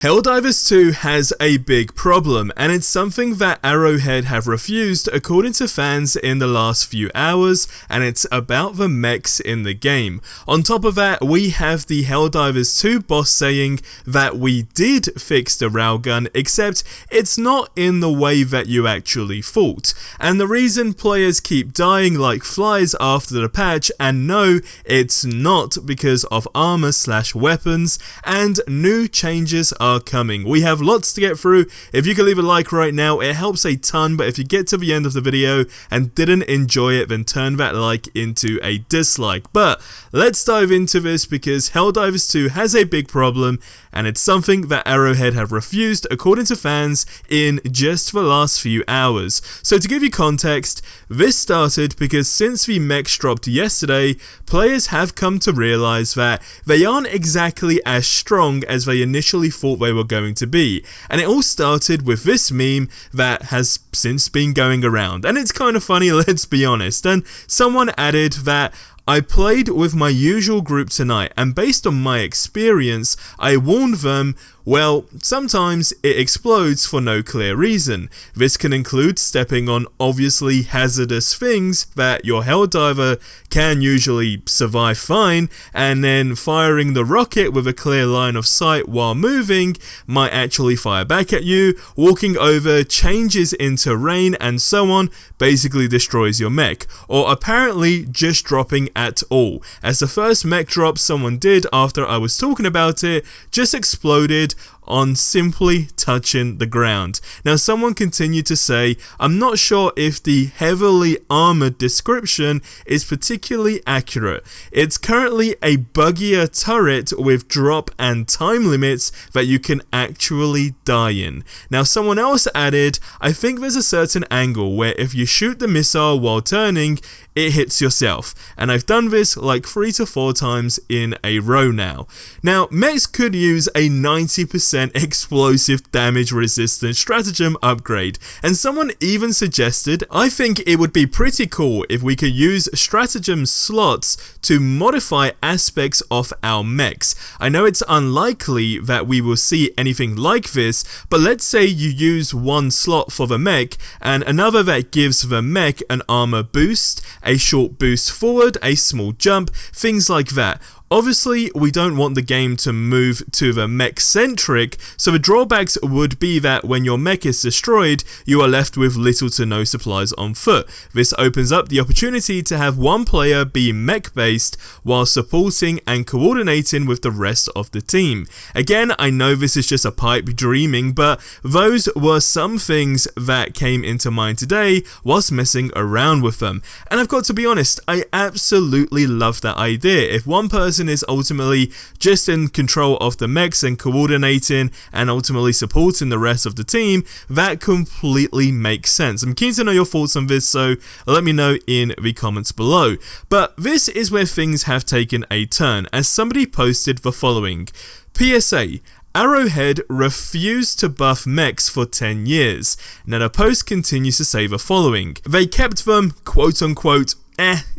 Helldivers 2 has a big problem, and it's something that Arrowhead have refused according to fans in the last few hours, and it's about the mechs in the game. On top of that, we have the Helldivers 2 boss saying that we did fix the Railgun, except it's not in the way that you actually thought. And the reason players keep dying like flies after the patch, and no, it's not because of armor/weapons, and new changes are coming. We have lots to get through. If you can leave a like right now, it helps a ton, but if you get to the end of the video and didn't enjoy it, then turn that like into a dislike. But let's dive into this because Helldivers 2 has a big problem, and it's something that Arrowhead have refused according to fans in just the last few hours. So to give you context, this started because since the mechs dropped yesterday, players have come to realize that they aren't exactly as strong as they initially thought they were going to be, and it all started with this meme that has since been going around, and it's kind of funny, let's be honest. And someone added that I played with my usual group tonight, and based on my experience, I warned them, well, sometimes it explodes for no clear reason. This can include stepping on obviously hazardous things that your Helldiver can usually survive fine, and then firing the rocket with a clear line of sight while moving might actually fire back at you, walking over changes in terrain and so on basically destroys your mech, or apparently just dropping at all, as the first mech drop someone did after I was talking about it just exploded on simply touching the ground. Now someone continued to say, I'm not sure if the heavily armored description is particularly accurate. It's currently a buggier turret with drop and time limits that you can actually die in. Now someone else added, I think there's a certain angle where if you shoot the missile while turning, it hits yourself, and I've done this like 3 to 4 times in a row now. Now, mechs could use a 90% explosive damage resistant stratagem upgrade, and someone even suggested, I think it would be pretty cool if we could use stratagem slots to modify aspects of our mechs. I know it's unlikely that we will see anything like this, but let's say you use one slot for the mech and another that gives the mech an armor boost, a short boost forward, a small jump, things like that. Obviously, we don't want the game to move to the mech-centric, so the drawbacks would be that when your mech is destroyed, you are left with little to no supplies on foot. This opens up the opportunity to have one player be mech-based while supporting and coordinating with the rest of the team. Again, I know this is just a pipe dreaming, but those were some things that came into mind today whilst messing around with them. And I've got to be honest, I absolutely love that idea. If one person is ultimately just in control of the mechs and coordinating and ultimately supporting the rest of the team, that completely makes sense. I'm keen to know your thoughts on this, so let me know in the comments below. But this is where things have taken a turn, as somebody posted the following. PSA: Arrowhead refused to buff mechs for 10 years. Now the post continues to say the following. They kept them, quote unquote,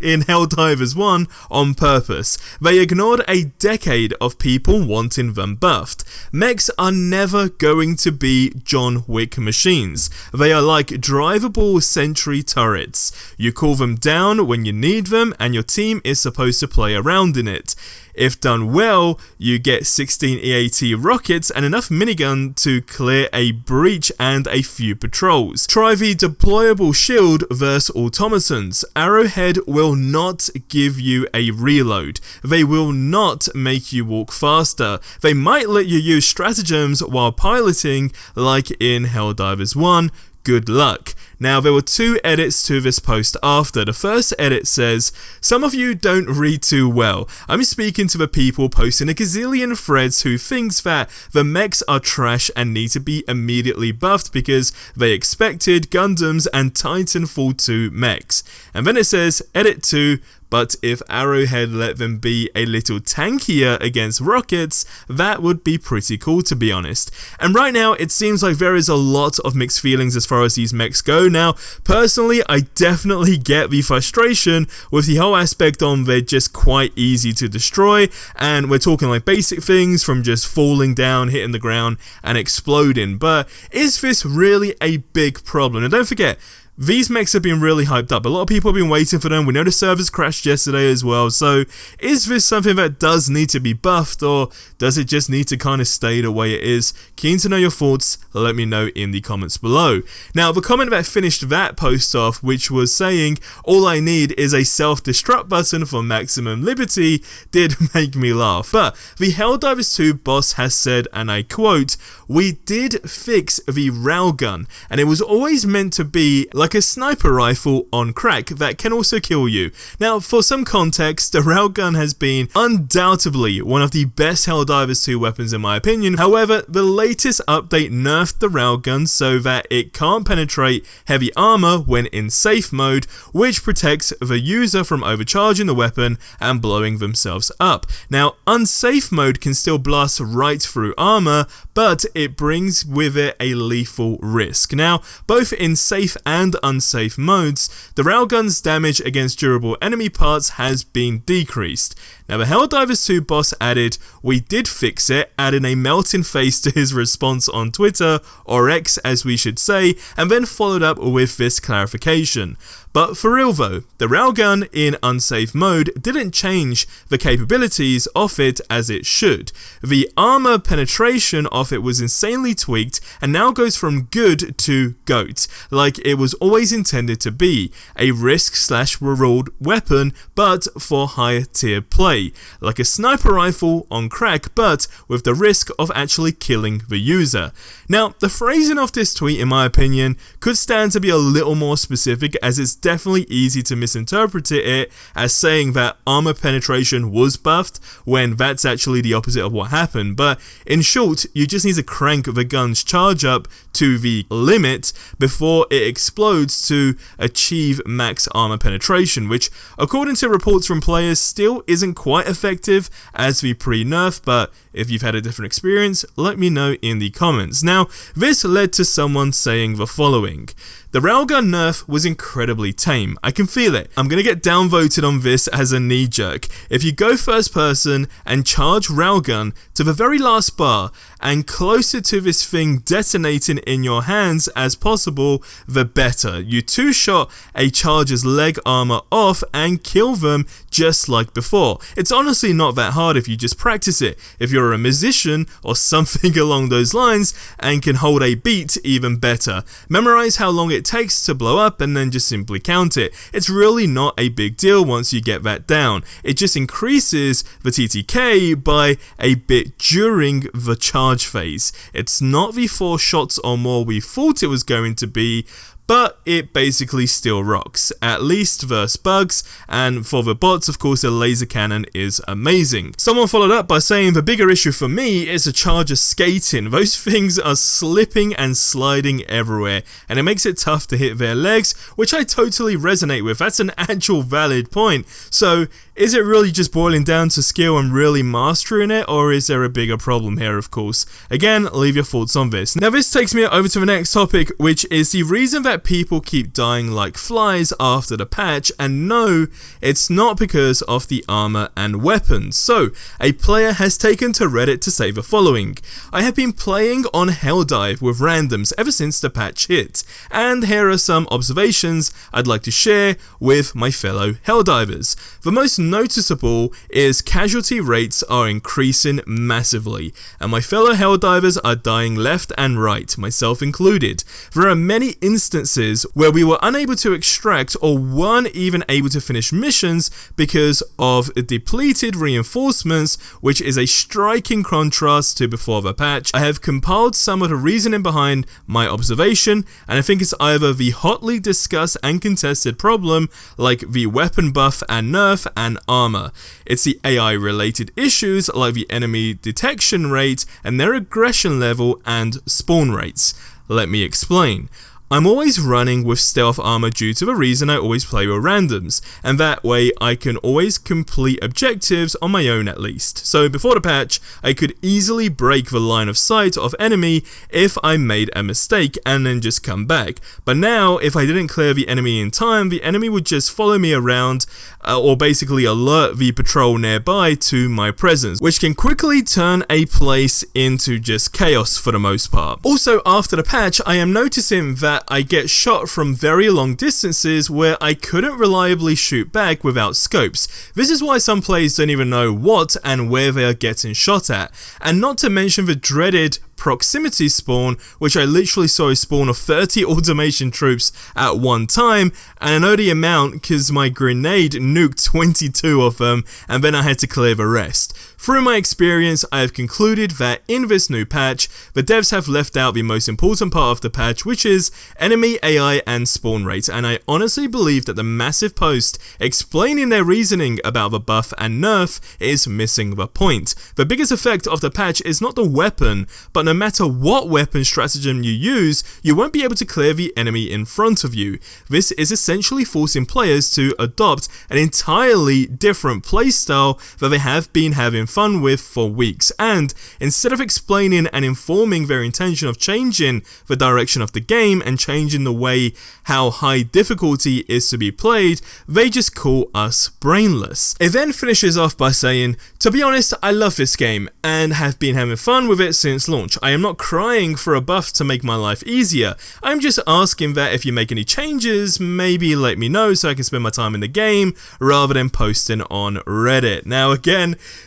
in Helldivers 1 on purpose. They ignored a decade of people wanting them buffed. Mechs are never going to be John Wick machines. They are like drivable sentry turrets. You call them down when you need them, and your team is supposed to play around in it. If done well, you get 16 EAT rockets and enough minigun to clear a breach and a few patrols. Try the deployable shield versus automatons. Arrowhead will not give you a reload. They will not make you walk faster. They might let you use stratagems while piloting like in Helldivers 1. Good luck. Now, there were 2 edits to this post after. The first edit says, some of you don't read too well. I'm speaking to the people posting a gazillion threads who thinks that the mechs are trash and need to be immediately buffed because they expected Gundams and Titanfall 2 mechs. And then it says, edit 2, but if Arrowhead let them be a little tankier against rockets, that would be pretty cool, to be honest. And right now, it seems like there is a lot of mixed feelings as far as these mechs go. Now, personally, I definitely get the frustration with the whole aspect on they're just quite easy to destroy, and we're talking like basic things from just falling down, hitting the ground, and exploding. But is this really a big problem? And don't forget, these mechs have been really hyped up. A lot of people have been waiting for them. We know the servers crashed yesterday as well. So is this something that does need to be buffed, or does it just need to kind of stay the way it is? Keen to know your thoughts. Let me know in the comments below. Now, the comment that finished that post off, which was saying, all I need is a self-destruct button for maximum liberty, did make me laugh. But the Helldivers 2 boss has said, and I quote, "We did fix the railgun, and it was always meant to be like a sniper rifle on crack that can also kill you." Now, for some context, the railgun has been undoubtedly one of the best Helldivers 2 weapons in my opinion. However, the latest update nerfed the railgun so that it can't penetrate heavy armor when in safe mode, which protects the user from overcharging the weapon and blowing themselves up. Now, unsafe mode can still blast right through armor, but it brings with it a lethal risk. Now, both in safe and unsafe modes, the railgun's damage against durable enemy parts has been decreased. Now, the Helldivers 2 boss added, "We did fix it," adding a melting face to his response on Twitter, or X as we should say, and then followed up with this clarification. But for real though, the railgun in unsafe mode didn't change the capabilities of it as it should. The armor penetration of it was insanely tweaked and now goes from good to GOAT, like it was always intended to be, a risk/reward weapon but for higher tier play, like a sniper rifle on crack but with the risk of actually killing the user. Now, the phrasing of this tweet in my opinion could stand to be a little more specific, as it's definitely easy to misinterpret it as saying that armor penetration was buffed when that's actually the opposite of what happened. But in short, you just need to crank the gun's charge up to the limit before it explodes to achieve max armor penetration, which according to reports from players still isn't quite effective as the pre-nerf, but if you've had a different experience, let me know in the comments. Now, this led to someone saying the following: "The railgun nerf was incredibly tame. I can feel it. I'm gonna get downvoted on this as a knee jerk. If you go first person and charge railgun to the very last bar and closer to this thing detonating in your hands as possible, the better. You two-shot a charger's leg armor off and kill them just like before. It's honestly not that hard if you just practice it. If you're a musician or something along those lines and can hold a beat, even better. Memorize how long it takes to blow up and then just simply count it. It's really not a big deal once you get that down. It just increases the TTK by a bit during the charge phase. It's not the 4 shots or more we thought it was going to be, but it basically still rocks, at least versus bugs, and for the bots, of course, the laser cannon is amazing." Someone followed up by saying, "The bigger issue for me is the charger skating. Those things are slipping and sliding everywhere, and it makes it tough to hit their legs," which I totally resonate with. That's an actual valid point. So, is it really just boiling down to skill and really mastering it, or is there a bigger problem here, of course? Again, leave your thoughts on this. Now, this takes me over to the next topic, which is the reason that people keep dying like flies after the patch, and no, it's not because of the armor and weapons. So, a player has taken to Reddit to say the following: "I have been playing on Helldive with randoms ever since the patch hit, and here are some observations I'd like to share with my fellow Helldivers. The most noticeable is casualty rates are increasing massively, and my fellow Helldivers are dying left and right, myself included. There are many instances where we were unable to extract or weren't even able to finish missions because of depleted reinforcements, which is a striking contrast to before the patch. I have compiled some of the reasoning behind my observation, and I think it's either the hotly discussed and contested problem like the weapon buff and nerf and armor. It's the AI related issues like the enemy detection rate and their aggression level and spawn rates. Let me explain. I'm always running with stealth armor due to the reason I always play with randoms, and that way I can always complete objectives on my own at least. So before the patch, I could easily break the line of sight of enemy if I made a mistake and then just come back. But now, if I didn't clear the enemy in time, the enemy would just follow me around or basically alert the patrol nearby to my presence, which can quickly turn a place into just chaos for the most part. Also, after the patch, I am noticing that I get shot from very long distances where I couldn't reliably shoot back without scopes. This is why some players don't even know what and where they are getting shot at, and not to mention the dreaded proximity spawn, which I literally saw a spawn of 30 automation troops at one time, and I know the amount because my grenade nuked 22 of them and then I had to clear the rest. Through my experience, I have concluded that in this new patch, the devs have left out the most important part of the patch, which is enemy AI and spawn rate, and I honestly believe that the massive post explaining their reasoning about the buff and nerf is missing the point. The biggest effect of the patch is not the weapon, but no matter what weapon stratagem you use, you won't be able to clear the enemy in front of you. This is essentially forcing players to adopt an entirely different playstyle that they have been having fun with for weeks, and instead of explaining and informing their intention of changing the direction of the game and changing the way how high difficulty is to be played, they just call us brainless. It then finishes off by saying, "To be honest, I love this game and have been having fun with it since launch. I am not crying for a buff to make my life easier. I'm just asking that if you make any changes, maybe let me know so I can spend my time in the game rather than posting on Reddit." Now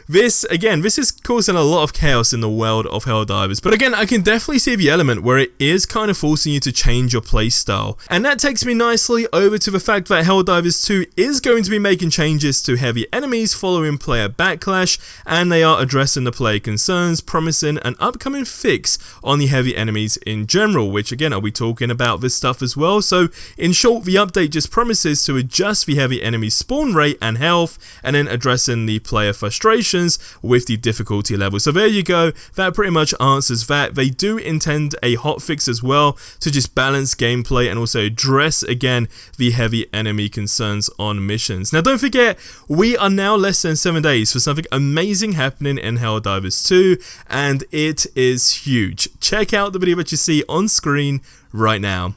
this is causing a lot of chaos in the world of Helldivers, but again, I can definitely see the element where it is kind of forcing you to change your playstyle. And that takes me nicely over to the fact that Helldivers 2 is going to be making changes to heavy enemies following player backlash, and they are addressing the player concerns, promising an upcoming fix on the heavy enemies in general, which again, I'll be talking about this stuff as well. So in short, the update just promises to adjust the heavy enemy spawn rate and health, and then addressing the player frustrations with the difficulty level. So there you go, that pretty much answers that. They do intend a hotfix as well to just balance gameplay and also address again the heavy enemy concerns on missions. Now don't forget, we are now less than 7 days for something amazing happening in Helldivers 2, and it is huge. Check out the video that you see on screen right now.